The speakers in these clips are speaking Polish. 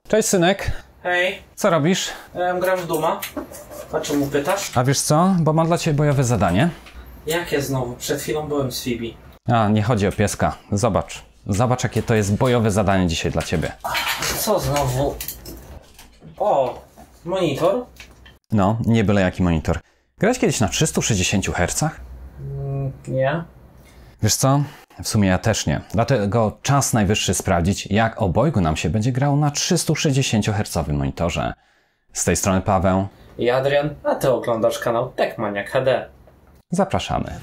Cześć synek, Hej, co robisz? gram w Duma. A czemu pytasz? A wiesz co, bo mam dla ciebie bojowe zadanie. Jakie znowu? Przed chwilą byłem z Phoebe. A, nie chodzi o pieska. Zobacz jakie to jest bojowe zadanie dzisiaj dla ciebie. Co znowu? O, monitor? No, nie byle jaki monitor. Grałeś kiedyś na 360 Hz? Nie. Wiesz co, w sumie ja też nie. Dlatego czas najwyższy sprawdzić, jak obojgu nam się będzie grało na 360 Hz monitorze. Z tej strony Paweł. I Adrian, a ty oglądasz kanał Techmaniak HD. Zapraszamy.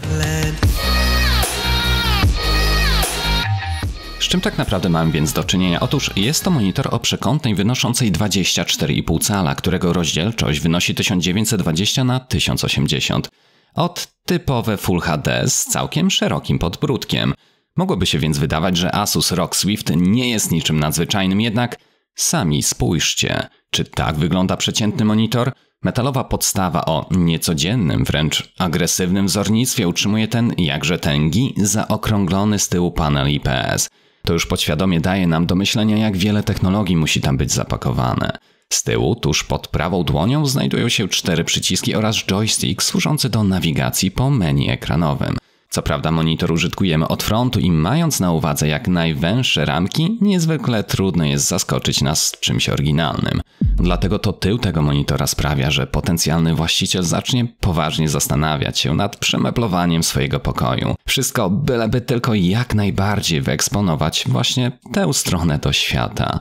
Z czym tak naprawdę mamy więc do czynienia? Otóż jest to monitor o przekątnej wynoszącej 24,5 cala, którego rozdzielczość wynosi 1920 na 1080. Od typowe Full HD z całkiem szerokim podbródkiem. Mogłoby się więc wydawać, że Asus ROG Swift nie jest niczym nadzwyczajnym, jednak sami spójrzcie. Czy tak wygląda przeciętny monitor? Metalowa podstawa o niecodziennym, wręcz agresywnym wzornictwie utrzymuje ten jakże tęgi, zaokrąglony z tyłu panel IPS. To już podświadomie daje nam do myślenia, jak wiele technologii musi tam być zapakowane. Z tyłu, tuż pod prawą dłonią, znajdują się 4 przyciski oraz joystick służący do nawigacji po menu ekranowym. Co prawda monitor użytkujemy od frontu i mając na uwadze jak najwęższe ramki, niezwykle trudno jest zaskoczyć nas czymś oryginalnym. Dlatego to tył tego monitora sprawia, że potencjalny właściciel zacznie poważnie zastanawiać się nad przemeblowaniem swojego pokoju. Wszystko byleby tylko jak najbardziej wyeksponować właśnie tę stronę do świata.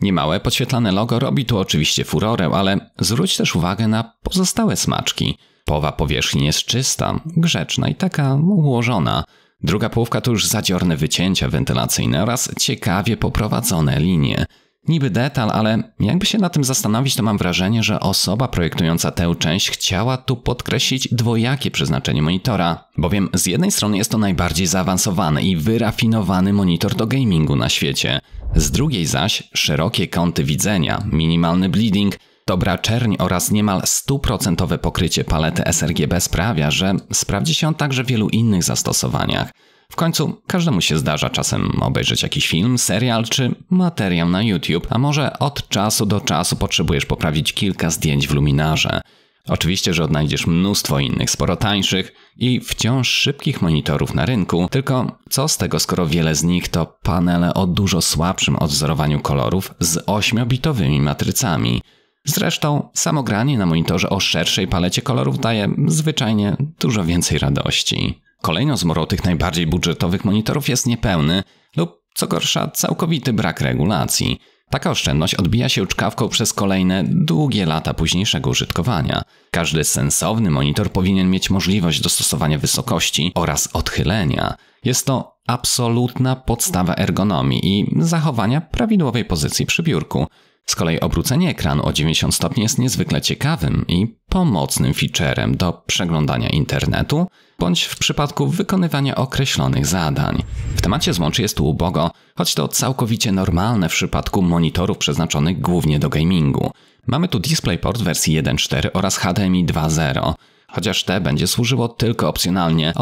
Niemałe podświetlane logo robi tu oczywiście furorę, ale zwróć też uwagę na pozostałe smaczki. Połowa powierzchni jest czysta, grzeczna i taka ułożona. Druga połówka to już zadziorne wycięcia wentylacyjne oraz ciekawie poprowadzone linie. Niby detal, ale jakby się na tym zastanowić, to mam wrażenie, że osoba projektująca tę część chciała tu podkreślić dwojakie przeznaczenie monitora. Bowiem z jednej strony jest to najbardziej zaawansowany i wyrafinowany monitor do gamingu na świecie. Z drugiej zaś szerokie kąty widzenia, minimalny bleeding, dobra czerń oraz niemal 100% pokrycie palety sRGB sprawia, że sprawdzi się on także w wielu innych zastosowaniach. W końcu każdemu się zdarza czasem obejrzeć jakiś film, serial czy materiał na YouTube, a może od czasu do czasu potrzebujesz poprawić kilka zdjęć w luminarze. Oczywiście, że odnajdziesz mnóstwo innych, sporo tańszych i wciąż szybkich monitorów na rynku, tylko co z tego, skoro wiele z nich to panele o dużo słabszym odwzorowaniu kolorów z 8-bitowymi matrycami. Zresztą samo granie na monitorze o szerszej palecie kolorów daje zwyczajnie dużo więcej radości. Kolejną zmorą tych najbardziej budżetowych monitorów jest niepełny lub co gorsza całkowity brak regulacji. Taka oszczędność odbija się czkawką przez kolejne długie lata późniejszego użytkowania. Każdy sensowny monitor powinien mieć możliwość dostosowania wysokości oraz odchylenia. Jest to absolutna podstawa ergonomii i zachowania prawidłowej pozycji przy biurku. Z kolei obrócenie ekranu o 90 stopni jest niezwykle ciekawym i pomocnym featurem do przeglądania internetu, bądź w przypadku wykonywania określonych zadań. W temacie złączy jest tu ubogo, choć to całkowicie normalne w przypadku monitorów przeznaczonych głównie do gamingu. Mamy tu DisplayPort wersji 1.4 oraz HDMI 2.0, chociaż te będzie służyło tylko opcjonalnie,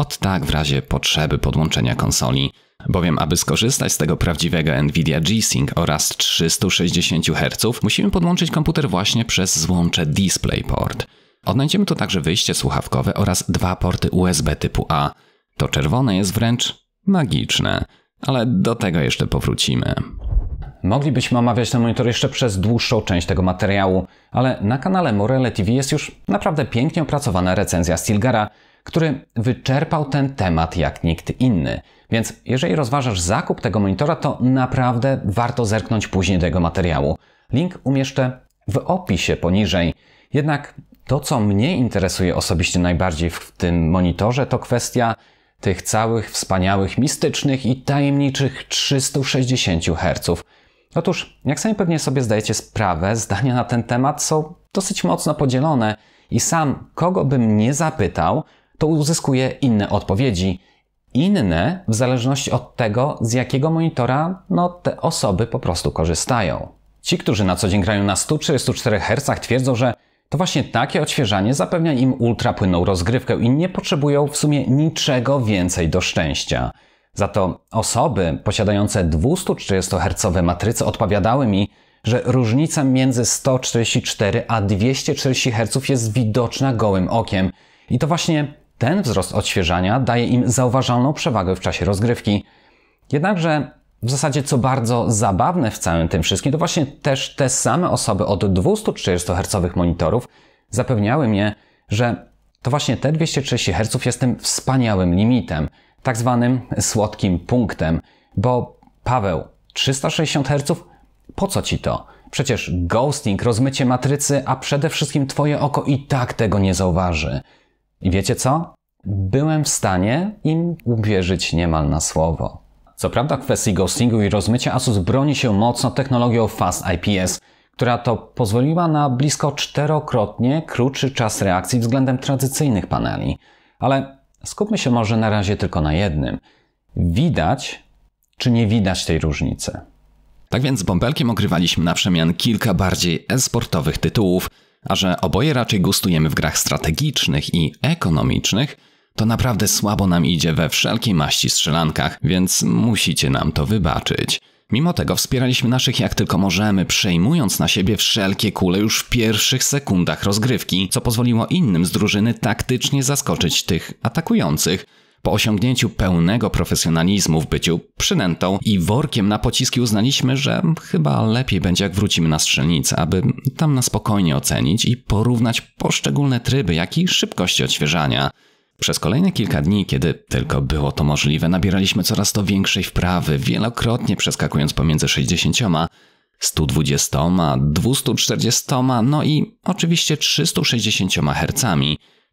w razie potrzeby podłączenia konsoli. Bowiem aby skorzystać z tego prawdziwego Nvidia G-Sync oraz 360 Hz, musimy podłączyć komputer właśnie przez złącze DisplayPort. Odnajdziemy tu także wyjście słuchawkowe oraz 2 porty USB typu A. To czerwone jest wręcz magiczne, ale do tego jeszcze powrócimy. Moglibyśmy omawiać ten monitor jeszcze przez dłuższą część tego materiału, ale na kanale Morele TV jest już naprawdę pięknie opracowana recenzja Stilgara, który wyczerpał ten temat jak nikt inny. Więc jeżeli rozważasz zakup tego monitora, to naprawdę warto zerknąć później do jego materiału. Link umieszczę w opisie poniżej. Jednak to, co mnie interesuje osobiście najbardziej w tym monitorze, to kwestia tych całych wspaniałych, mistycznych i tajemniczych 360 Hz. Otóż, jak sami pewnie sobie zdajecie sprawę, zdania na ten temat są dosyć mocno podzielone i sam, kogo bym nie zapytał, to uzyskuję inne odpowiedzi. Inne w zależności od tego, z jakiego monitora te osoby po prostu korzystają. Ci, którzy na co dzień grają na 134 Hz, twierdzą, że to właśnie takie odświeżanie zapewnia im ultrapłynną rozgrywkę i nie potrzebują w sumie niczego więcej do szczęścia. Za to osoby posiadające 230 Hz matryce odpowiadały mi, że różnica między 144 a 240 Hz jest widoczna gołym okiem. I to właśnie ten wzrost odświeżania daje im zauważalną przewagę w czasie rozgrywki. Jednakże w zasadzie co bardzo zabawne w całym tym wszystkim, to właśnie też te same osoby od 240 Hz monitorów zapewniały mnie, że to właśnie te 230 Hz jest tym wspaniałym limitem, tak zwanym słodkim punktem. Bo Paweł, 360 Hz? Po co ci to? Przecież ghosting, rozmycie matrycy, a przede wszystkim twoje oko i tak tego nie zauważy. I wiecie co? Byłem w stanie im uwierzyć niemal na słowo. Co prawda w kwestii ghostingu i rozmycia Asus broni się mocno technologią Fast IPS, która to pozwoliła na blisko 4-krotnie krótszy czas reakcji względem tradycyjnych paneli. Ale skupmy się może na razie tylko na jednym. Widać, czy nie widać tej różnicy? Tak więc z bąbelkiem ogrywaliśmy na przemian kilka bardziej e-sportowych tytułów, a że oboje raczej gustujemy w grach strategicznych i ekonomicznych, to naprawdę słabo nam idzie we wszelkiej maści strzelankach, więc musicie nam to wybaczyć. Mimo tego wspieraliśmy naszych jak tylko możemy, przejmując na siebie wszelkie kule już w pierwszych sekundach rozgrywki, co pozwoliło innym z drużyny taktycznie zaskoczyć tych atakujących. Po osiągnięciu pełnego profesjonalizmu w byciu przynętą i workiem na pociski uznaliśmy, że chyba lepiej będzie jak wrócimy na strzelnicę, aby tam na spokojnie ocenić i porównać poszczególne tryby, jak i szybkości odświeżania. Przez kolejne kilka dni, kiedy tylko było to możliwe, nabieraliśmy coraz to większej wprawy, wielokrotnie przeskakując pomiędzy 60, 120, 240, no i oczywiście 360 Hz.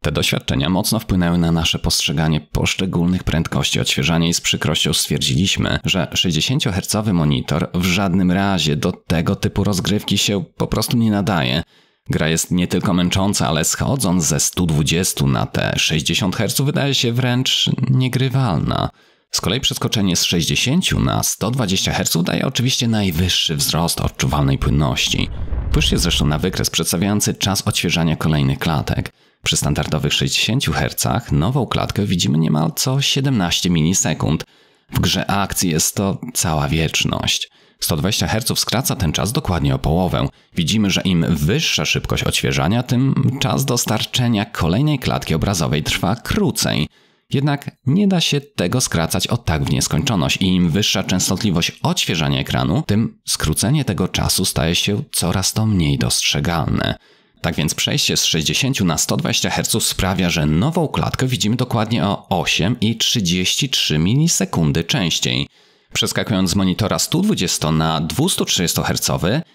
Te doświadczenia mocno wpłynęły na nasze postrzeganie poszczególnych prędkości odświeżania i z przykrością stwierdziliśmy, że 60-hercowy monitor w żadnym razie do tego typu rozgrywki się po prostu nie nadaje. Gra jest nie tylko męcząca, ale schodząc ze 120 na te 60 Hz wydaje się wręcz niegrywalna. Z kolei przeskoczenie z 60 na 120 Hz daje oczywiście najwyższy wzrost odczuwalnej płynności. Spójrzcie zresztą na wykres przedstawiający czas odświeżania kolejnych klatek. Przy standardowych 60 Hz nową klatkę widzimy niemal co 17 milisekund. W grze akcji jest to cała wieczność. 120 Hz skraca ten czas dokładnie o połowę. Widzimy, że im wyższa szybkość odświeżania, tym czas dostarczenia kolejnej klatki obrazowej trwa krócej. Jednak nie da się tego skracać o tak w nieskończoność i im wyższa częstotliwość odświeżania ekranu, tym skrócenie tego czasu staje się coraz to mniej dostrzegalne. Tak więc przejście z 60 na 120 Hz sprawia, że nową klatkę widzimy dokładnie o 8,33 milisekundy częściej. Przeskakując z monitora 120 na 230 Hz,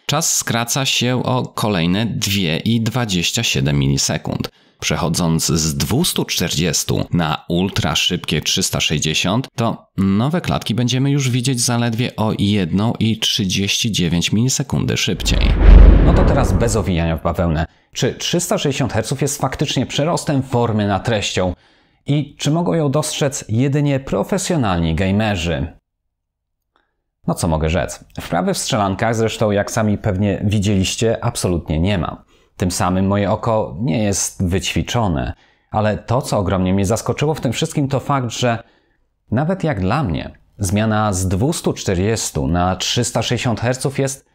czas skraca się o kolejne 2,27 milisekund. Przechodząc z 240 na ultra szybkie 360, to nowe klatki będziemy już widzieć zaledwie o 1,39 milisekundy szybciej. No to teraz bez owijania w bawełnę. Czy 360 Hz jest faktycznie przerostem formy nad treścią? I czy mogą ją dostrzec jedynie profesjonalni gamerzy? No co mogę rzec? Wprawy w strzelankach, zresztą jak sami pewnie widzieliście, absolutnie nie ma. Tym samym moje oko nie jest wyćwiczone. Ale to, co ogromnie mnie zaskoczyło w tym wszystkim, to fakt, że nawet jak dla mnie zmiana z 240 na 360 Hz jest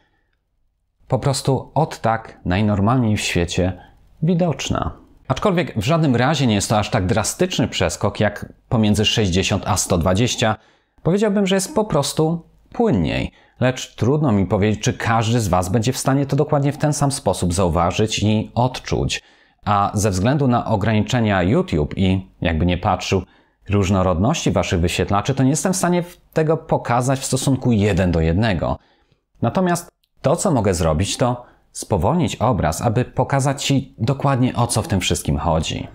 po prostu od tak najnormalniej w świecie widoczna. Aczkolwiek w żadnym razie nie jest to aż tak drastyczny przeskok jak pomiędzy 60 a 120. Powiedziałbym, że jest po prostu płynniej. Lecz trudno mi powiedzieć, czy każdy z Was będzie w stanie to dokładnie w ten sam sposób zauważyć i odczuć. A ze względu na ograniczenia YouTube i, jakby nie patrzył, różnorodności Waszych wyświetlaczy, to nie jestem w stanie tego pokazać w stosunku 1 do 1. Natomiast to, co mogę zrobić, to spowolnić obraz, aby pokazać Ci dokładnie, o co w tym wszystkim chodzi.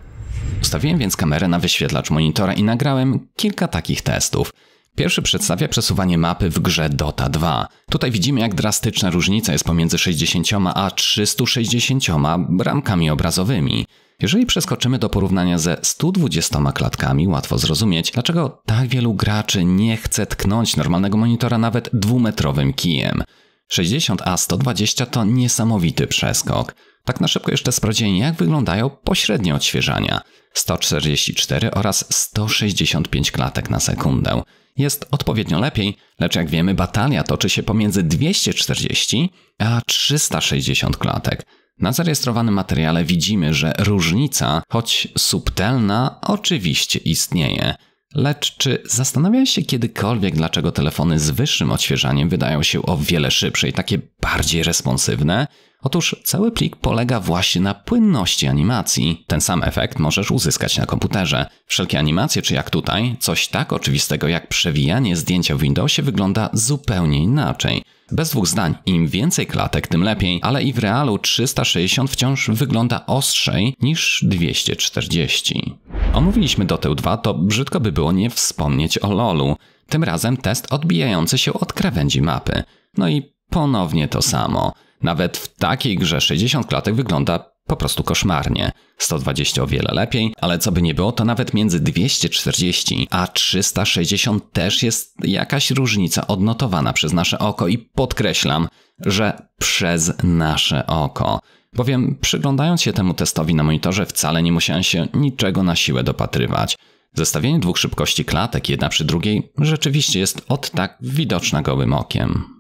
Ustawiłem więc kamerę na wyświetlacz monitora i nagrałem kilka takich testów. Pierwszy przedstawia przesuwanie mapy w grze Dota 2. Tutaj widzimy, jak drastyczna różnica jest pomiędzy 60 a 360 bramkami obrazowymi. Jeżeli przeskoczymy do porównania ze 120 klatkami, łatwo zrozumieć, dlaczego tak wielu graczy nie chce tknąć normalnego monitora nawet 2-metrowym kijem. 60 a 120 to niesamowity przeskok. Tak na szybko jeszcze sprawdziłem, jak wyglądają pośrednie odświeżania. 144 oraz 165 klatek na sekundę. Jest odpowiednio lepiej, lecz jak wiemy, batalia toczy się pomiędzy 240 a 360 klatek. Na zarejestrowanym materiale widzimy, że różnica, choć subtelna, oczywiście istnieje. Lecz czy zastanawiałeś się kiedykolwiek, dlaczego telefony z wyższym odświeżaniem wydają się o wiele szybsze i takie bardziej responsywne? Otóż cały plik polega właśnie na płynności animacji. Ten sam efekt możesz uzyskać na komputerze. Wszelkie animacje, czy jak tutaj, coś tak oczywistego jak przewijanie zdjęcia w Windowsie wygląda zupełnie inaczej. Bez dwóch zdań, im więcej klatek, tym lepiej, ale i w realu 360 wciąż wygląda ostrzej niż 240. Omówiliśmy Dotę 2, to brzydko by było nie wspomnieć o LoLu. Tym razem test odbijający się od krawędzi mapy. No i ponownie to samo. Nawet w takiej grze 60 klatek wygląda po prostu koszmarnie. 120 o wiele lepiej, ale co by nie było, to nawet między 240 a 360 też jest jakaś różnica odnotowana przez nasze oko i podkreślam, że przez nasze oko. Bowiem przyglądając się temu testowi na monitorze wcale nie musiałem się niczego na siłę dopatrywać. Zestawienie dwóch szybkości klatek jedna przy drugiej rzeczywiście jest od tak widoczne gołym okiem.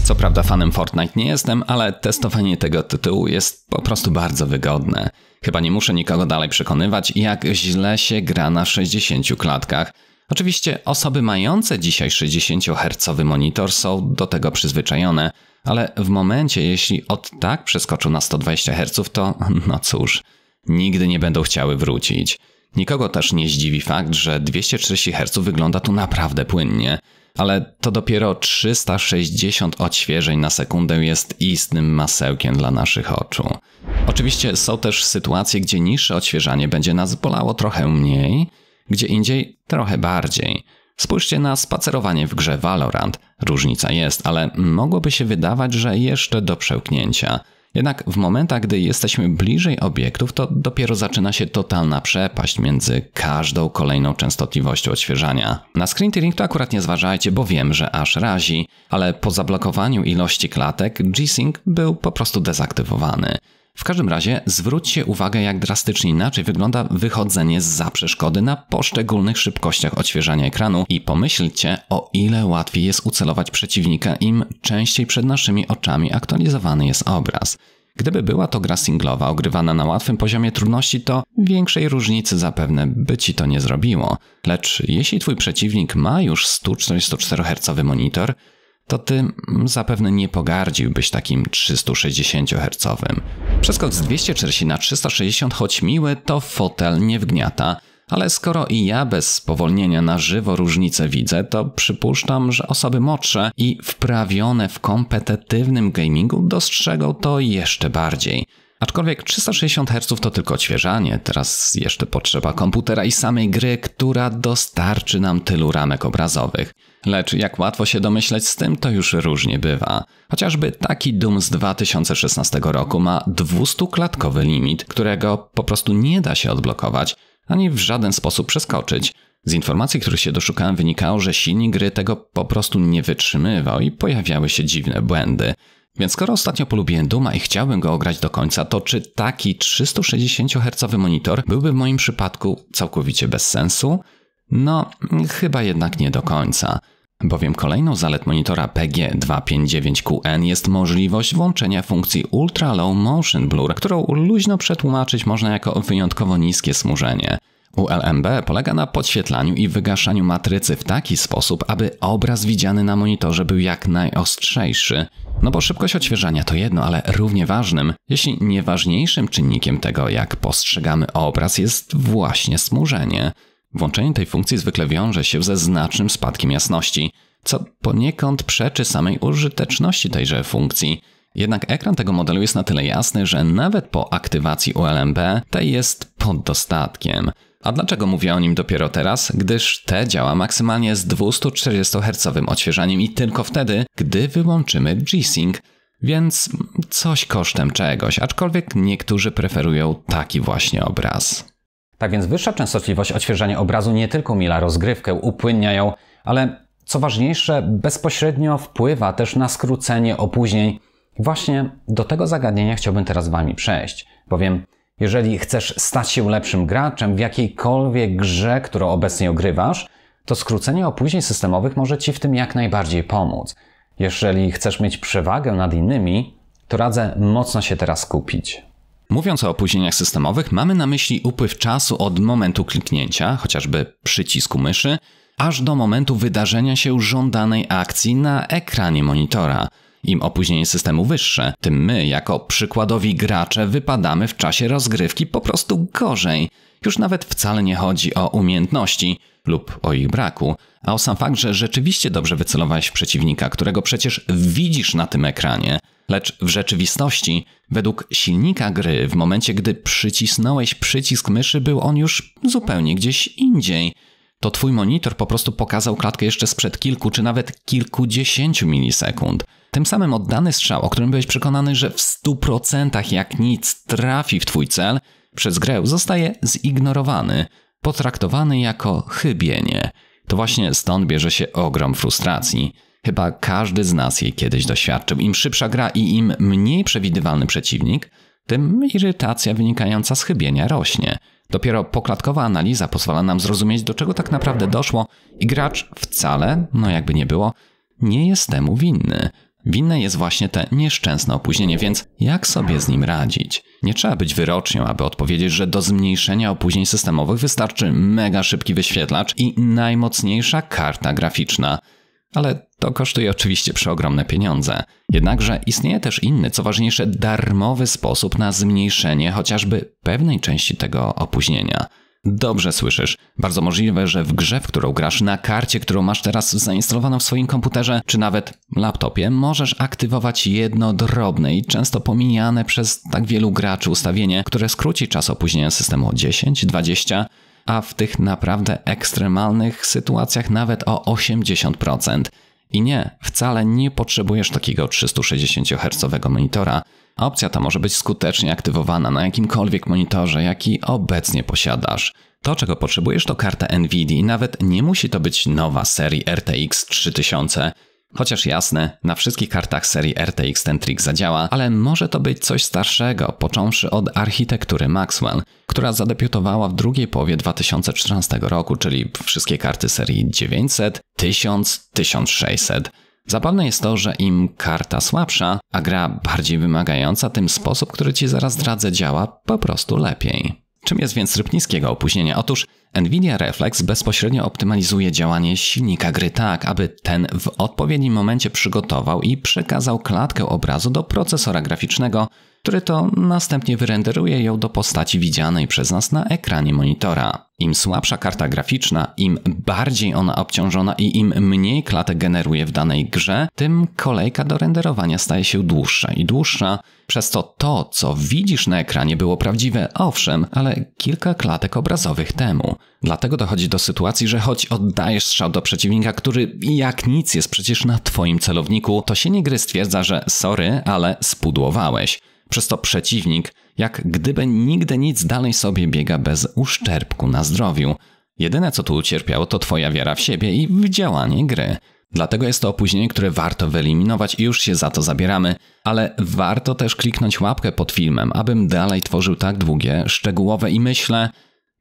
Co prawda fanem Fortnite nie jestem, ale testowanie tego tytułu jest po prostu bardzo wygodne. Chyba nie muszę nikogo dalej przekonywać, jak źle się gra na 60 klatkach. Oczywiście osoby mające dzisiaj 60 Hz monitor są do tego przyzwyczajone, ale w momencie, jeśli od tak przeskoczą na 120 Hz, to no cóż, nigdy nie będą chciały wrócić. Nikogo też nie zdziwi fakt, że 240 Hz wygląda tu naprawdę płynnie. Ale to dopiero 360 odświeżeń na sekundę jest istnym masełkiem dla naszych oczu. Oczywiście są też sytuacje, gdzie niższe odświeżanie będzie nas bolało trochę mniej, gdzie indziej trochę bardziej. Spójrzcie na spacerowanie w grze Valorant. Różnica jest, ale mogłoby się wydawać, że jeszcze do przełknięcia. Jednak w momentach, gdy jesteśmy bliżej obiektów, to dopiero zaczyna się totalna przepaść między każdą kolejną częstotliwością odświeżania. Na screen tearing to akurat nie zważajcie, bo wiem, że aż razi, ale po zablokowaniu ilości klatek G-Sync był po prostu dezaktywowany. W każdym razie zwróćcie uwagę, jak drastycznie inaczej wygląda wychodzenie zza przeszkody na poszczególnych szybkościach odświeżania ekranu i pomyślcie, o ile łatwiej jest ucelować przeciwnika, im częściej przed naszymi oczami aktualizowany jest obraz. Gdyby była to gra singlowa ogrywana na łatwym poziomie trudności, to większej różnicy zapewne by ci to nie zrobiło. Lecz jeśli twój przeciwnik ma już 144 Hz monitor, to ty zapewne nie pogardziłbyś takim 360 Hz. Przeskok z 240 na 360, choć miły, to fotel nie wgniata, ale skoro i ja bez spowolnienia na żywo różnicę widzę, to przypuszczam, że osoby młodsze i wprawione w kompetytywnym gamingu dostrzegą to jeszcze bardziej. Aczkolwiek 360 Hz to tylko odświeżanie, teraz jeszcze potrzeba komputera i samej gry, która dostarczy nam tylu ramek obrazowych. Lecz jak łatwo się domyśleć, z tym to już różnie bywa. Chociażby taki Doom z 2016 roku ma 200-klatkowy limit, którego po prostu nie da się odblokować, ani w żaden sposób przeskoczyć. Z informacji, których się doszukałem, wynikało, że silnik gry tego po prostu nie wytrzymywał i pojawiały się dziwne błędy. Więc skoro ostatnio polubiłem Dooma i chciałbym go ograć do końca, to czy taki 360 Hz monitor byłby w moim przypadku całkowicie bez sensu? No, chyba jednak nie do końca. Bowiem kolejną zalet monitora PG259QN jest możliwość włączenia funkcji Ultra Low Motion Blur, którą luźno przetłumaczyć można jako wyjątkowo niskie smużenie. ULMB polega na podświetlaniu i wygaszaniu matrycy w taki sposób, aby obraz widziany na monitorze był jak najostrzejszy. No bo szybkość odświeżania to jedno, ale równie ważnym, jeśli nie ważniejszym czynnikiem tego, jak postrzegamy obraz, jest właśnie smużenie. Włączenie tej funkcji zwykle wiąże się ze znacznym spadkiem jasności, co poniekąd przeczy samej użyteczności tejże funkcji. Jednak ekran tego modelu jest na tyle jasny, że nawet po aktywacji ULMB tej jest pod dostatkiem. A dlaczego mówię o nim dopiero teraz? Gdyż te działa maksymalnie z 240 Hz odświeżaniem i tylko wtedy, gdy wyłączymy G-Sync. Więc coś kosztem czegoś, aczkolwiek niektórzy preferują taki właśnie obraz. Tak więc wyższa częstotliwość odświeżania obrazu nie tylko umila rozgrywkę, upłynnia ją, ale co ważniejsze, bezpośrednio wpływa też na skrócenie opóźnień. Właśnie do tego zagadnienia chciałbym teraz z Wami przejść, bowiem jeżeli chcesz stać się lepszym graczem w jakiejkolwiek grze, którą obecnie ogrywasz, to skrócenie opóźnień systemowych może Ci w tym jak najbardziej pomóc. Jeżeli chcesz mieć przewagę nad innymi, to radzę mocno się teraz skupić. Mówiąc o opóźnieniach systemowych, mamy na myśli upływ czasu od momentu kliknięcia, chociażby przycisku myszy, aż do momentu wydarzenia się żądanej akcji na ekranie monitora. Im opóźnienie systemu wyższe, tym my, jako przykładowi gracze, wypadamy w czasie rozgrywki po prostu gorzej. Już nawet wcale nie chodzi o umiejętności lub o ich braku, a o sam fakt, że rzeczywiście dobrze wycelowałeś w przeciwnika, którego przecież widzisz na tym ekranie. Lecz w rzeczywistości, według silnika gry, w momencie gdy przycisnąłeś przycisk myszy, był on już zupełnie gdzieś indziej. To twój monitor po prostu pokazał klatkę jeszcze sprzed kilku czy nawet kilkudziesięciu milisekund. Tym samym oddany strzał, o którym byłeś przekonany, że w 100% jak nic trafi w twój cel, przez grę zostaje zignorowany, potraktowany jako chybienie. To właśnie stąd bierze się ogrom frustracji. Chyba każdy z nas jej kiedyś doświadczył. Im szybsza gra i im mniej przewidywalny przeciwnik, tym irytacja wynikająca z chybienia rośnie. Dopiero poklatkowa analiza pozwala nam zrozumieć, do czego tak naprawdę doszło i gracz wcale, jakby nie było, nie jest temu winny. Winne jest właśnie te nieszczęsne opóźnienie, więc jak sobie z nim radzić? Nie trzeba być wyrocznią, aby odpowiedzieć, że do zmniejszenia opóźnień systemowych wystarczy mega szybki wyświetlacz i najmocniejsza karta graficzna. Ale to kosztuje oczywiście przeogromne pieniądze. Jednakże istnieje też inny, co ważniejsze, darmowy sposób na zmniejszenie chociażby pewnej części tego opóźnienia. Dobrze słyszysz. Bardzo możliwe, że w grze, w którą grasz, na karcie, którą masz teraz zainstalowaną w swoim komputerze, czy nawet laptopie, możesz aktywować jedno drobne i często pomijane przez tak wielu graczy ustawienie, które skróci czas opóźnienia systemu o 10, 20, a w tych naprawdę ekstremalnych sytuacjach nawet o 80%. I nie, wcale nie potrzebujesz takiego 360 Hz monitora. Opcja ta może być skutecznie aktywowana na jakimkolwiek monitorze, jaki obecnie posiadasz. To, czego potrzebujesz, to karta Nvidia i nawet nie musi to być nowa serii RTX 3000. Chociaż jasne, na wszystkich kartach serii RTX ten trik zadziała, ale może to być coś starszego, począwszy od architektury Maxwell, która zadebiutowała w drugiej połowie 2014 roku, czyli wszystkie karty serii 900, 1000, 1600. Zabawne jest to, że im karta słabsza, a gra bardziej wymagająca, tym sposób, który Ci zaraz zdradzę, działa po prostu lepiej. Czym jest więc tryb niskiego opóźnienia? Otóż Nvidia Reflex bezpośrednio optymalizuje działanie silnika gry tak, aby ten w odpowiednim momencie przygotował i przekazał klatkę obrazu do procesora graficznego, który to następnie wyrenderuje ją do postaci widzianej przez nas na ekranie monitora. Im słabsza karta graficzna, im bardziej ona obciążona i im mniej klatek generuje w danej grze, tym kolejka do renderowania staje się dłuższa i dłuższa. Przez to, co widzisz na ekranie, było prawdziwe, owszem, ale kilka klatek obrazowych temu. Dlatego dochodzi do sytuacji, że choć oddajesz strzał do przeciwnika, który jak nic jest przecież na twoim celowniku, to silnik gry stwierdza, że sorry, ale spudłowałeś. Przez to przeciwnik, jak gdyby nigdy nic, dalej sobie biega bez uszczerbku na zdrowiu. Jedyne, co tu ucierpiało, to twoja wiara w siebie i w działanie gry. Dlatego jest to opóźnienie, które warto wyeliminować i już się za to zabieramy, ale warto też kliknąć łapkę pod filmem, abym dalej tworzył tak długie, szczegółowe i myślę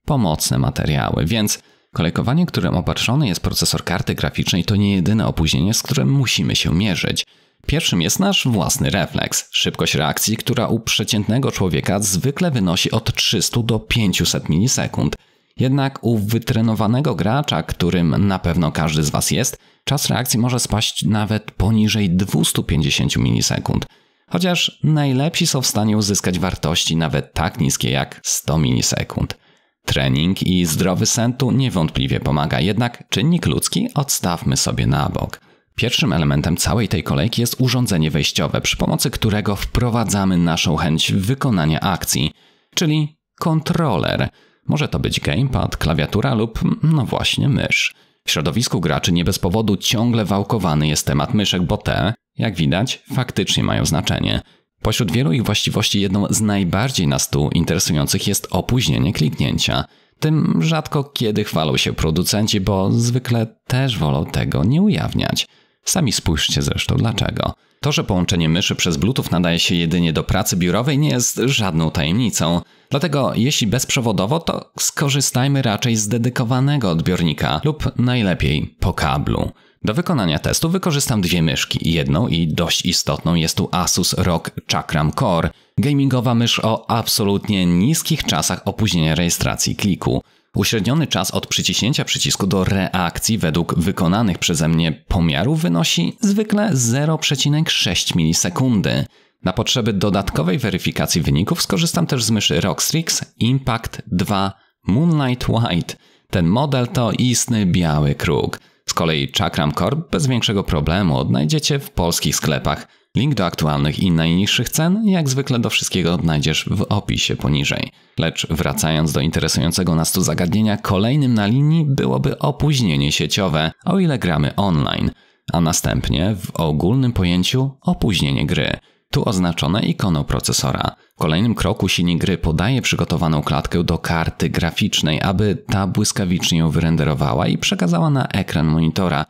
pomocne materiały, więc kolejkowanie, którym obarczony jest procesor karty graficznej, to nie jedyne opóźnienie, z którym musimy się mierzyć. Pierwszym jest nasz własny refleks, szybkość reakcji, która u przeciętnego człowieka zwykle wynosi od 300 do 500 milisekund. Jednak u wytrenowanego gracza, którym na pewno każdy z Was jest, czas reakcji może spaść nawet poniżej 250 milisekund. Chociaż najlepsi są w stanie uzyskać wartości nawet tak niskie jak 100 milisekund. Trening i zdrowy sen tu niewątpliwie pomaga, jednak czynnik ludzki odstawmy sobie na bok. Pierwszym elementem całej tej kolejki jest urządzenie wejściowe, przy pomocy którego wprowadzamy naszą chęć wykonania akcji, czyli kontroler. Może to być gamepad, klawiatura lub, właśnie, mysz. W środowisku graczy nie bez powodu ciągle wałkowany jest temat myszek, bo te, jak widać, faktycznie mają znaczenie. Pośród wielu ich właściwości jedną z najbardziej nas tu interesujących jest opóźnienie kliknięcia. Tym rzadko kiedy chwalą się producenci, bo zwykle też wolą tego nie ujawniać. Sami spójrzcie zresztą dlaczego. To, że połączenie myszy przez Bluetooth nadaje się jedynie do pracy biurowej, nie jest żadną tajemnicą. Dlatego jeśli bezprzewodowo, to skorzystajmy raczej z dedykowanego odbiornika lub najlepiej po kablu. Do wykonania testu wykorzystam dwie myszki. Jedną i dość istotną jest tu Asus ROG Chakram Core, gamingowa mysz o absolutnie niskich czasach opóźnienia rejestracji kliku. Uśredniony czas od przyciśnięcia przycisku do reakcji według wykonanych przeze mnie pomiarów wynosi zwykle 0,6 milisekundy. Na potrzeby dodatkowej weryfikacji wyników skorzystam też z myszy ROG Strix Impact 2 Moonlight White. Ten model to istny biały kruk. Z kolei Chakram Core bez większego problemu odnajdziecie w polskich sklepach. Link do aktualnych i najniższych cen, jak zwykle do wszystkiego odnajdziesz w opisie poniżej. Lecz wracając do interesującego nas tu zagadnienia, kolejnym na linii byłoby opóźnienie sieciowe, o ile gramy online, a następnie w ogólnym pojęciu opóźnienie gry. Tu oznaczone ikoną procesora. W kolejnym kroku silnik gry podaje przygotowaną klatkę do karty graficznej, aby ta błyskawicznie ją wyrenderowała i przekazała na ekran monitora.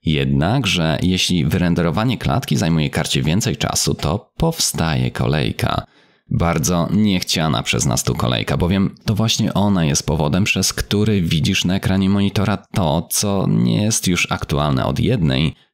Jednakże jeśli wyrenderowanie klatki zajmuje karcie więcej czasu, to powstaje kolejka. Bardzo niechciana przez nas tu kolejka, bowiem to właśnie ona jest powodem, przez który widzisz na ekranie monitora to, co nie jest już aktualne od 1,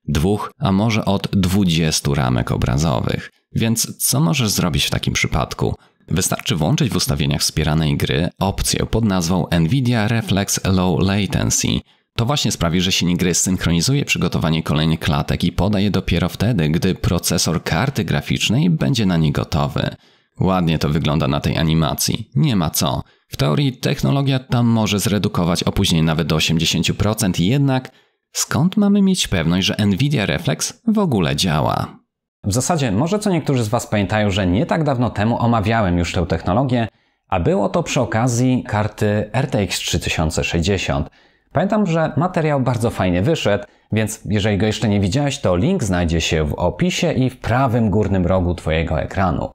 2, a może od 20 ramek obrazowych. Więc co możesz zrobić w takim przypadku? Wystarczy włączyć w ustawieniach wspieranej gry opcję pod nazwą NVIDIA Reflex Low Latency. To właśnie sprawi, że silnik gry synchronizuje przygotowanie kolejnych klatek i poda je dopiero wtedy, gdy procesor karty graficznej będzie na nie gotowy. Ładnie to wygląda na tej animacji. Nie ma co. W teorii technologia ta może zredukować opóźnienie nawet do 80%, jednak skąd mamy mieć pewność, że NVIDIA Reflex w ogóle działa? W zasadzie może co niektórzy z Was pamiętają, że nie tak dawno temu omawiałem już tę technologię, a było to przy okazji karty RTX 3060. Pamiętam, że materiał bardzo fajnie wyszedł, więc jeżeli go jeszcze nie widziałeś, to link znajdzie się w opisie i w prawym górnym rogu Twojego ekranu.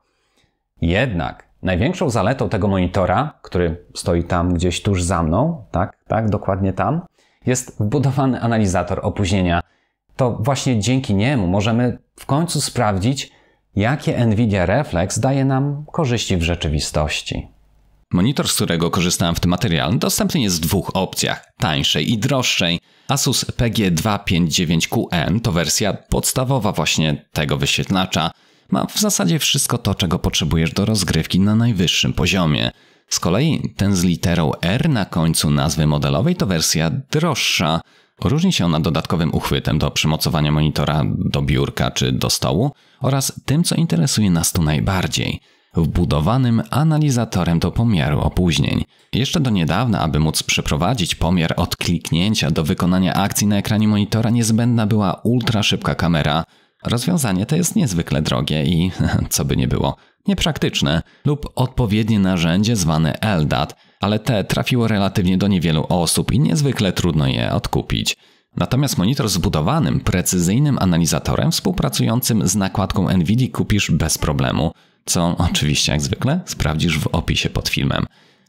Jednak największą zaletą tego monitora, który stoi tam gdzieś tuż za mną, tak, dokładnie tam, jest wbudowany analizator opóźnienia. To właśnie dzięki niemu możemy w końcu sprawdzić, jakie NVIDIA Reflex daje nam korzyści w rzeczywistości. Monitor, z którego korzystałem w tym materiale, dostępny jest w dwóch opcjach, tańszej i droższej. Asus PG259QN to wersja podstawowa właśnie tego wyświetlacza. Ma w zasadzie wszystko to, czego potrzebujesz do rozgrywki na najwyższym poziomie. Z kolei ten z literą R na końcu nazwy modelowej to wersja droższa. Różni się ona dodatkowym uchwytem do przymocowania monitora do biurka czy do stołu oraz tym, co interesuje nas tu najbardziej – wbudowanym analizatorem do pomiaru opóźnień. Jeszcze do niedawna, aby móc przeprowadzić pomiar od kliknięcia do wykonania akcji na ekranie monitora, niezbędna była ultra szybka kamera. Rozwiązanie to jest niezwykle drogie i, co by nie było, niepraktyczne, lub odpowiednie narzędzie zwane LDAT, ale te trafiło relatywnie do niewielu osób i niezwykle trudno je odkupić. Natomiast monitor z wbudowanym, precyzyjnym analizatorem współpracującym z nakładką NVIDIA kupisz bez problemu, co oczywiście jak zwykle sprawdzisz w opisie pod filmem.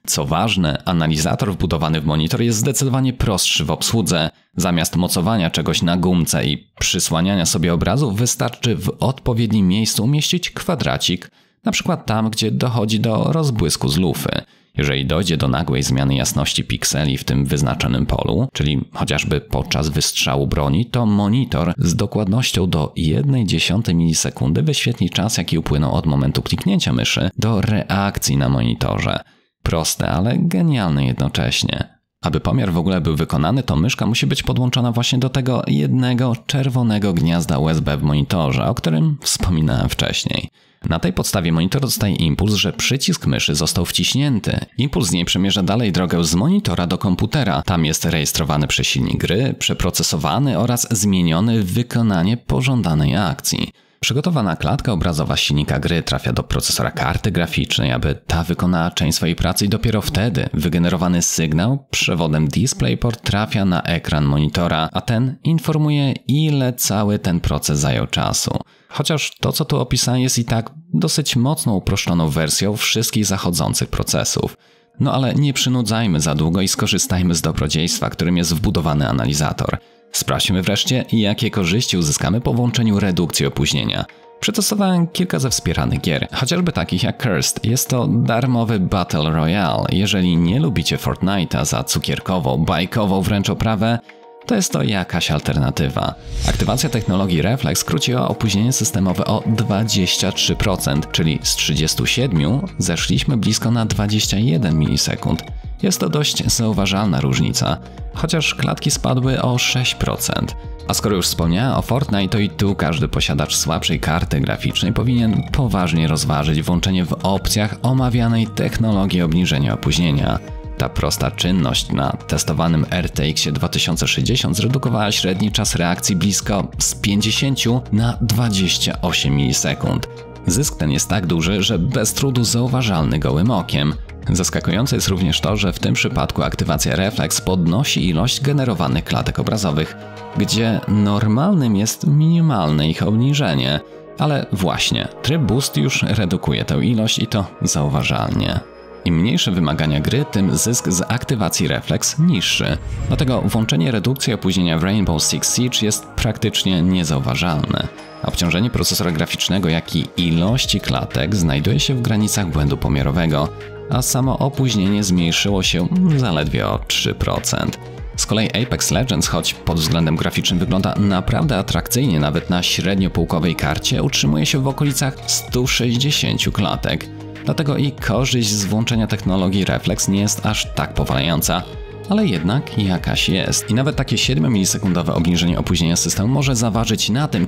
Co ważne, analizator wbudowany w monitor jest zdecydowanie prostszy w obsłudze. Zamiast mocowania czegoś na gumce i przysłaniania sobie obrazu, wystarczy w odpowiednim miejscu umieścić kwadracik, na przykład tam, gdzie dochodzi do rozbłysku z lufy. Jeżeli dojdzie do nagłej zmiany jasności pikseli w tym wyznaczonym polu, czyli chociażby podczas wystrzału broni, to monitor z dokładnością do 0,1 milisekundy wyświetli czas, jaki upłynął od momentu kliknięcia myszy do reakcji na monitorze. Proste, ale genialne jednocześnie. Aby pomiar w ogóle był wykonany, to myszka musi być podłączona właśnie do tego jednego czerwonego gniazda USB w monitorze, o którym wspominałem wcześniej. Na tej podstawie monitor dostaje impuls, że przycisk myszy został wciśnięty. Impuls z niej przemierza dalej drogę z monitora do komputera. Tam jest rejestrowany przez silnik gry, przeprocesowany oraz zmieniony w wykonanie pożądanej akcji. Przygotowana klatka obrazowa silnika gry trafia do procesora karty graficznej, aby ta wykonała część swojej pracy i dopiero wtedy wygenerowany sygnał przewodem DisplayPort trafia na ekran monitora, a ten informuje, ile cały ten proces zajął czasu. Chociaż to, co tu opisane, jest i tak dosyć mocno uproszczoną wersją wszystkich zachodzących procesów. No ale nie przynudzajmy za długo i skorzystajmy z dobrodziejstwa, którym jest wbudowany analizator. Sprawdźmy wreszcie, jakie korzyści uzyskamy po włączeniu redukcji opóźnienia. Przetestowałem kilka ze wspieranych gier, chociażby takich jak Cursed. Jest to darmowy Battle Royale. Jeżeli nie lubicie Fortnite'a za cukierkową, bajkową wręcz oprawę, to jest to jakaś alternatywa. Aktywacja technologii Reflex skróciła opóźnienie systemowe o 23%, czyli z 37 zeszliśmy blisko na 21 milisekund. Jest to dość zauważalna różnica, chociaż klatki spadły o 6%. A skoro już wspomniałem o Fortnite, to i tu każdy posiadacz słabszej karty graficznej powinien poważnie rozważyć włączenie w opcjach omawianej technologii obniżenia opóźnienia. Ta prosta czynność na testowanym RTX 2060 zredukowała średni czas reakcji blisko z 50 na 28 milisekund. Zysk ten jest tak duży, że bez trudu zauważalny gołym okiem. Zaskakujące jest również to, że w tym przypadku aktywacja Reflex podnosi ilość generowanych klatek obrazowych, gdzie normalnym jest minimalne ich obniżenie. Ale właśnie, tryb Boost już redukuje tę ilość i to zauważalnie. Im mniejsze wymagania gry, tym zysk z aktywacji Reflex niższy. Dlatego włączenie redukcji opóźnienia w Rainbow Six Siege jest praktycznie niezauważalne. Obciążenie procesora graficznego, jak i ilości klatek znajduje się w granicach błędu pomiarowego, a samo opóźnienie zmniejszyło się zaledwie o 3%. Z kolei Apex Legends, choć pod względem graficznym wygląda naprawdę atrakcyjnie nawet na średniopółkowej karcie, utrzymuje się w okolicach 160 klatek. Dlatego i korzyść z włączenia technologii Reflex nie jest aż tak powalająca, ale jednak jakaś jest. I nawet takie 7 milisekundowe obniżenie opóźnienia systemu może zaważyć na tym,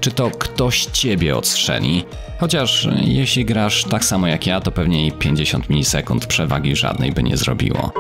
czy to ktoś ciebie odstrzeli. Chociaż jeśli grasz tak samo jak ja, to pewnie i 50 milisekund przewagi żadnej by nie zrobiło.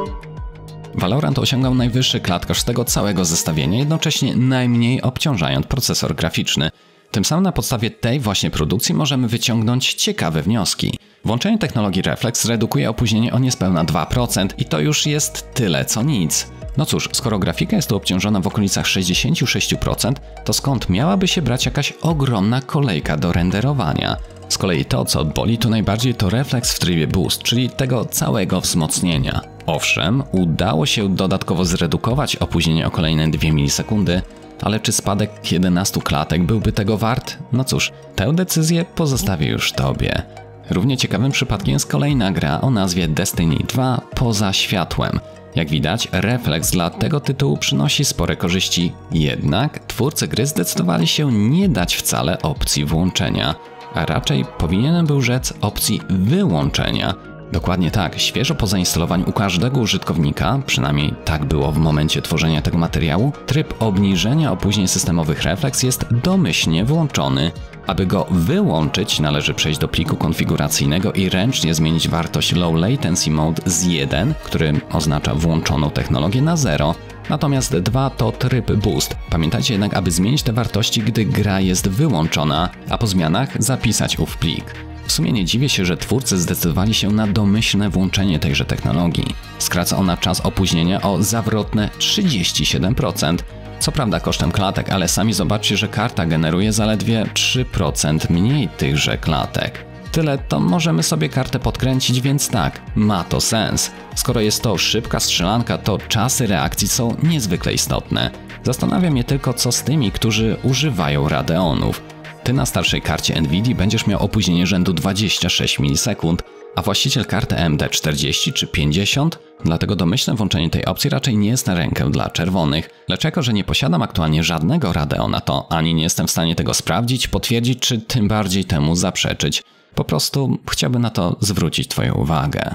Valorant osiągał najwyższy klatkarz z tego całego zestawienia, jednocześnie najmniej obciążając procesor graficzny. Tym samym na podstawie tej właśnie produkcji możemy wyciągnąć ciekawe wnioski. Włączenie technologii Reflex redukuje opóźnienie o niespełna 2% i to już jest tyle co nic. No cóż, skoro grafika jest tu obciążona w okolicach 66%, to skąd miałaby się brać jakaś ogromna kolejka do renderowania? Z kolei to, co boli tu najbardziej, to Reflex w trybie Boost, czyli tego całego wzmocnienia. Owszem, udało się dodatkowo zredukować opóźnienie o kolejne 2 milisekundy, ale czy spadek 11 klatek byłby tego wart? No cóż, tę decyzję pozostawię już tobie. Równie ciekawym przypadkiem jest kolejna gra o nazwie Destiny 2 Poza Światłem. Jak widać, Reflex dla tego tytułu przynosi spore korzyści, jednak twórcy gry zdecydowali się nie dać wcale opcji włączenia, a raczej powinienem był rzec opcji wyłączenia. Dokładnie tak, świeżo po zainstalowaniu u każdego użytkownika, przynajmniej tak było w momencie tworzenia tego materiału, tryb obniżenia opóźnień systemowych Reflex jest domyślnie włączony. Aby go wyłączyć, należy przejść do pliku konfiguracyjnego i ręcznie zmienić wartość Low Latency Mode z 1, który oznacza włączoną technologię, na 0. Natomiast 2 to tryb Boost. Pamiętajcie jednak, aby zmienić te wartości, gdy gra jest wyłączona, a po zmianach zapisać ów plik. W sumie nie dziwię się, że twórcy zdecydowali się na domyślne włączenie tejże technologii. Skraca ona czas opóźnienia o zawrotne 37%. Co prawda kosztem klatek, ale sami zobaczcie, że karta generuje zaledwie 3% mniej tychże klatek. Tyle to możemy sobie kartę podkręcić, więc tak, ma to sens. Skoro jest to szybka strzelanka, to czasy reakcji są niezwykle istotne. Zastanawia mnie tylko, co z tymi, którzy używają Radeonów. Ty na starszej karcie Nvidia będziesz miał opóźnienie rzędu 26 milisekund, a właściciel karty AMD 40 czy 50, dlatego domyślne włączenie tej opcji raczej nie jest na rękę dla czerwonych. Lecz jako, że nie posiadam aktualnie żadnego Radeona, to ani nie jestem w stanie tego sprawdzić, potwierdzić, czy tym bardziej temu zaprzeczyć. Po prostu chciałbym na to zwrócić twoją uwagę.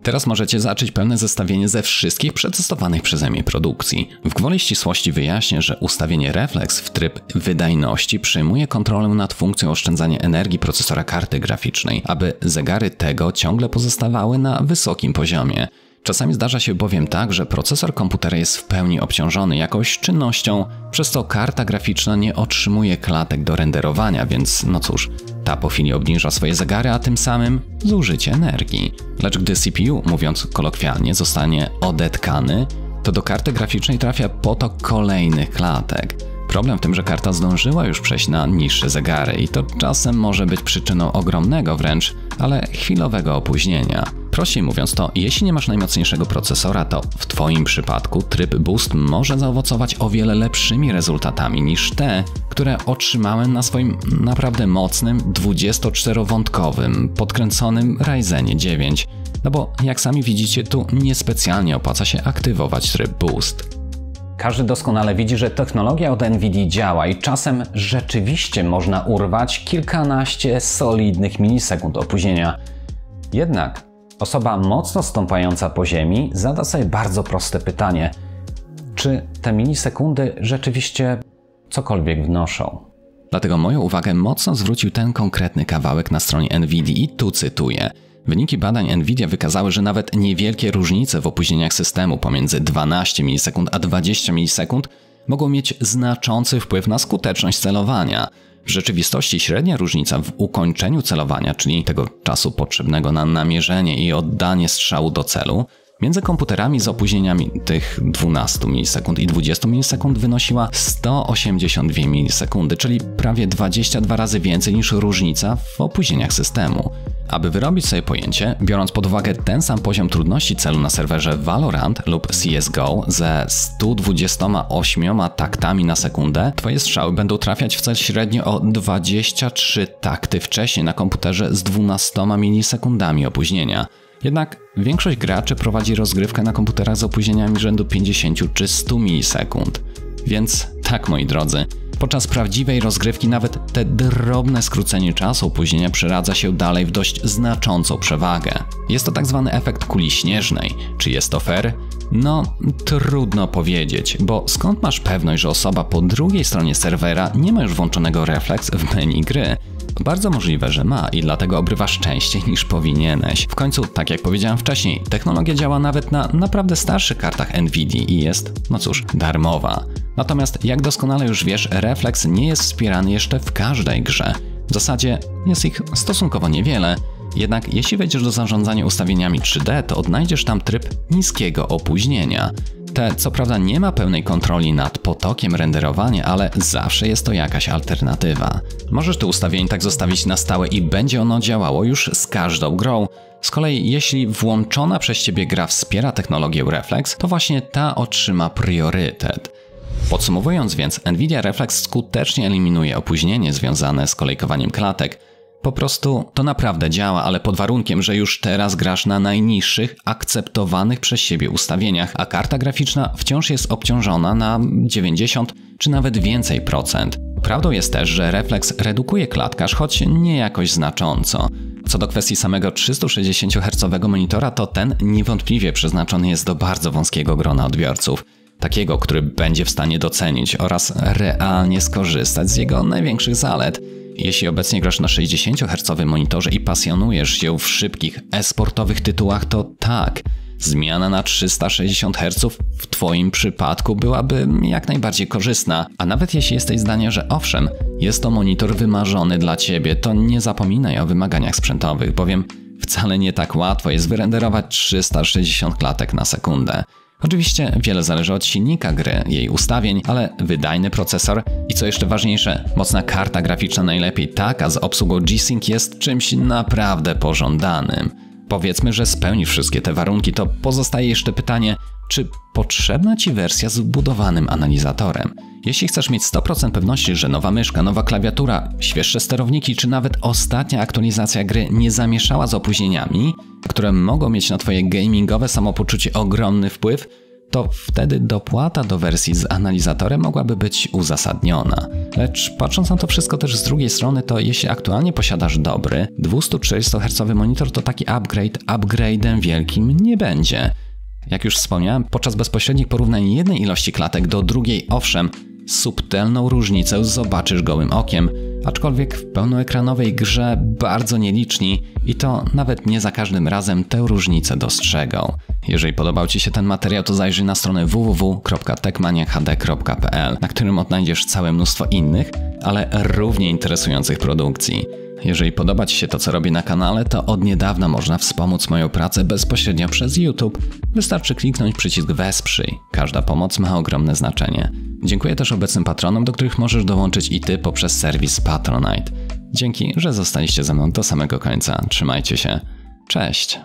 Teraz możecie zacząć pełne zestawienie ze wszystkich przetestowanych przeze mnie produkcji. W gwoli ścisłości wyjaśnię, że ustawienie Reflex w tryb wydajności przejmuje kontrolę nad funkcją oszczędzania energii procesora karty graficznej, aby zegary tego ciągle pozostawały na wysokim poziomie. Czasami zdarza się bowiem tak, że procesor komputera jest w pełni obciążony jakąś czynnością, przez co karta graficzna nie otrzymuje klatek do renderowania, więc no cóż, ta po chwili obniża swoje zegary, a tym samym zużycie energii. Lecz gdy CPU, mówiąc kolokwialnie, zostanie odetkany, to do karty graficznej trafia potok kolejnych klatek. Problem w tym, że karta zdążyła już przejść na niższe zegary i to czasem może być przyczyną ogromnego wręcz, ale chwilowego opóźnienia. Prościej mówiąc to, jeśli nie masz najmocniejszego procesora, to w Twoim przypadku tryb Boost może zaowocować o wiele lepszymi rezultatami niż te, które otrzymałem na swoim naprawdę mocnym 24-wątkowym, podkręconym Ryzenie 9. No bo jak sami widzicie, tu niespecjalnie opłaca się aktywować tryb Boost. Każdy doskonale widzi, że technologia od NVIDII działa i czasem rzeczywiście można urwać kilkanaście solidnych milisekund opóźnienia. Jednak osoba mocno stąpająca po ziemi zada sobie bardzo proste pytanie. Czy te milisekundy rzeczywiście cokolwiek wnoszą? Dlatego moją uwagę mocno zwrócił ten konkretny kawałek na stronie NVIDII i tu cytuję. Wyniki badań NVIDIA wykazały, że nawet niewielkie różnice w opóźnieniach systemu pomiędzy 12 milisekund a 20 milisekund mogą mieć znaczący wpływ na skuteczność celowania. W rzeczywistości średnia różnica w ukończeniu celowania, czyli tego czasu potrzebnego na namierzenie i oddanie strzału do celu, między komputerami z opóźnieniami tych 12 milisekund i 20 milisekund wynosiła 182 milisekundy, czyli prawie 22 razy więcej niż różnica w opóźnieniach systemu. Aby wyrobić sobie pojęcie, biorąc pod uwagę ten sam poziom trudności celu na serwerze Valorant lub CSGO ze 128 taktami na sekundę, Twoje strzały będą trafiać w cel średnio o 23 takty wcześniej na komputerze z 12 milisekundami opóźnienia. Jednak większość graczy prowadzi rozgrywkę na komputerach z opóźnieniami rzędu 50 czy 100 milisekund. Więc tak, moi drodzy, podczas prawdziwej rozgrywki nawet te drobne skrócenie czasu opóźnienia przeradza się dalej w dość znaczącą przewagę. Jest to tak zwany efekt kuli śnieżnej. Czy jest to fair? No, trudno powiedzieć, bo skąd masz pewność, że osoba po drugiej stronie serwera nie ma już włączonego refleks w menu gry? Bardzo możliwe, że ma i dlatego obrywasz częściej niż powinieneś. W końcu, tak jak powiedziałem wcześniej, technologia działa nawet na naprawdę starszych kartach NVIDII i jest, no cóż, darmowa. Natomiast, jak doskonale już wiesz, refleks nie jest wspierany jeszcze w każdej grze. W zasadzie jest ich stosunkowo niewiele. Jednak jeśli wejdziesz do zarządzania ustawieniami 3D, to odnajdziesz tam tryb niskiego opóźnienia. Co prawda nie ma pełnej kontroli nad potokiem renderowania, ale zawsze jest to jakaś alternatywa. Możesz to ustawienie tak zostawić na stałe i będzie ono działało już z każdą grą. Z kolei jeśli włączona przez Ciebie gra wspiera technologię Reflex, to właśnie ta otrzyma priorytet. Podsumowując więc, NVIDIA Reflex skutecznie eliminuje opóźnienie związane z kolejkowaniem klatek. Po prostu to naprawdę działa, ale pod warunkiem, że już teraz grasz na najniższych, akceptowanych przez siebie ustawieniach, a karta graficzna wciąż jest obciążona na 90 czy nawet więcej procent. Prawdą jest też, że Reflex redukuje klatkarz, choć nie jakoś znacząco. Co do kwestii samego 360 Hz monitora, to ten niewątpliwie przeznaczony jest do bardzo wąskiego grona odbiorców. Takiego, który będzie w stanie docenić oraz realnie skorzystać z jego największych zalet. Jeśli obecnie grasz na 60 Hz monitorze i pasjonujesz się w szybkich, e-sportowych tytułach, to tak, zmiana na 360 Hz w Twoim przypadku byłaby jak najbardziej korzystna. A nawet jeśli jesteś zdania, że owszem, jest to monitor wymarzony dla Ciebie, to nie zapominaj o wymaganiach sprzętowych, bowiem wcale nie tak łatwo jest wyrenderować 360 klatek na sekundę. Oczywiście wiele zależy od silnika gry, jej ustawień, ale wydajny procesor i co jeszcze ważniejsze, mocna karta graficzna, najlepiej taka z obsługą G-Sync, jest czymś naprawdę pożądanym. Powiedzmy, że spełni wszystkie te warunki, to pozostaje jeszcze pytanie, czy potrzebna Ci wersja z wbudowanym analizatorem? Jeśli chcesz mieć 100% pewności, że nowa myszka, nowa klawiatura, świeższe sterowniki czy nawet ostatnia aktualizacja gry nie zamieszała z opóźnieniami, które mogą mieć na Twoje gamingowe samopoczucie ogromny wpływ, to wtedy dopłata do wersji z analizatorem mogłaby być uzasadniona. Lecz patrząc na to wszystko też z drugiej strony, to jeśli aktualnie posiadasz dobry 240 Hz monitor, to taki upgrade'em wielkim nie będzie. Jak już wspomniałem, podczas bezpośrednich porównań jednej ilości klatek do drugiej, owszem, subtelną różnicę zobaczysz gołym okiem, aczkolwiek w pełnoekranowej grze bardzo nieliczni i to nawet nie za każdym razem tę różnicę dostrzegą. Jeżeli podobał Ci się ten materiał, to zajrzyj na stronę www.techmaniachd.pl, na którym odnajdziesz całe mnóstwo innych, ale równie interesujących produkcji. Jeżeli podoba Ci się to, co robię na kanale, to od niedawna można wspomóc moją pracę bezpośrednio przez YouTube. Wystarczy kliknąć przycisk Wesprzyj. Każda pomoc ma ogromne znaczenie. Dziękuję też obecnym patronom, do których możesz dołączyć i Ty poprzez serwis Patronite. Dzięki, że zostaliście ze mną do samego końca. Trzymajcie się. Cześć!